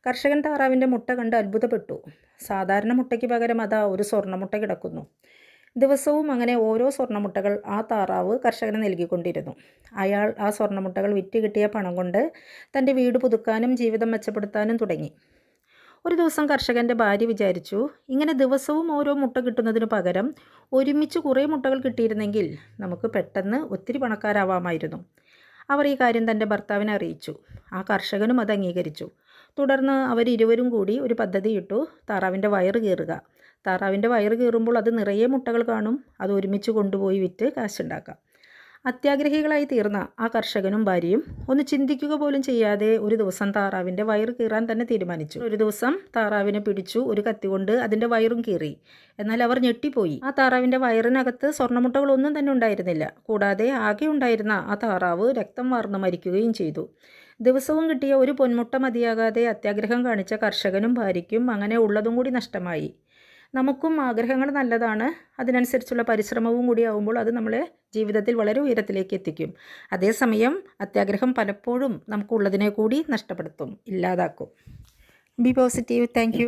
കർഷകൻ താറാവിൻ്റെ മുട്ട കണ്ട് അത്ഭുതപ്പെട്ടു. സാധാരണ മുട്ടയ്ക്ക് പകരം അതാ ഒരു സ്വർണ്ണമുട്ട കിടക്കുന്നു. ദിവസവും അങ്ങനെ ഓരോ സ്വർണ്ണമുട്ടകൾ ആ താറാവ് കർഷകന് നൽകിക്കൊണ്ടിരുന്നു. അയാൾ ആ സ്വർണ്ണമുട്ടകൾ വിറ്റ് കിട്ടിയ പണം കൊണ്ട് തൻ്റെ വീട് പുതുക്കാനും ജീവിതം മെച്ചപ്പെടുത്താനും തുടങ്ങി. ഒരു ദിവസം കർഷകൻ്റെ ഭാര്യ വിചാരിച്ചു, ഇങ്ങനെ ദിവസവും ഓരോ മുട്ട കിട്ടുന്നതിന് പകരം ഒരുമിച്ച് കുറേ മുട്ടകൾ കിട്ടിയിരുന്നെങ്കിൽ നമുക്ക് പെട്ടെന്ന് ഒത്തിരി പണക്കാരാവാമായിരുന്നു. അവർ ഈ കാര്യം തൻ്റെ ഭർത്താവിനെ അറിയിച്ചു. ആ കർഷകനും അത് അംഗീകരിച്ചു. തുടർന്ന് അവരിരുവരും കൂടി ഒരു പദ്ധതിയിട്ടു, താറാവിൻ്റെ വയറ് കീറുക. താറാവിൻ്റെ വയറ് കീറുമ്പോൾ അത് നിറയെ മുട്ടകൾ കാണും. അത് ഒരുമിച്ച് കൊണ്ടുപോയി വിറ്റ് കാശുണ്ടാക്കാം. അത്യാഗ്രഹികളായി തീർന്ന ആ കർഷകനും ഭാര്യയും ഒന്ന് ചിന്തിക്കുക പോലും ചെയ്യാതെ ഒരു ദിവസം താറാവിൻ്റെ വയറ് കീറാൻ തന്നെ തീരുമാനിച്ചു. ഒരു ദിവസം താറാവിനെ പിടിച്ചു ഒരു കത്തി കൊണ്ട് അതിൻ്റെ വയറും കീറി. എന്നാൽ അവർ ഞെട്ടിപ്പോയി. ആ താറാവിൻ്റെ വയറിനകത്ത് സ്വർണ്ണമുട്ടകളൊന്നും തന്നെ ഉണ്ടായിരുന്നില്ല. കൂടാതെ ആകെ ഉണ്ടായിരുന്ന ആ താറാവ് രക്തം വാർന്ന് മരിക്കുകയും ചെയ്തു. ദിവസവും കിട്ടിയ ഒരു പൊന്മുട്ട മതിയാകാതെ അത്യാഗ്രഹം കാണിച്ച കർഷകനും ഭാര്യയ്ക്കും അങ്ങനെ ഉള്ളതും കൂടി നഷ്ടമായി. നമുക്കും ആഗ്രഹങ്ങൾ നല്ലതാണ്. അതിനനുസരിച്ചുള്ള പരിശ്രമവും കൂടി ആവുമ്പോൾ അത് നമ്മളെ ജീവിതത്തിൽ വളരെ ഉയരത്തിലേക്ക് എത്തിക്കും. അതേസമയം അത്യാഗ്രഹം പലപ്പോഴും നമുക്കുള്ളതിനെ കൂടി നഷ്ടപ്പെടുത്തും, ഇല്ലാതാക്കും. B positive. Thank you.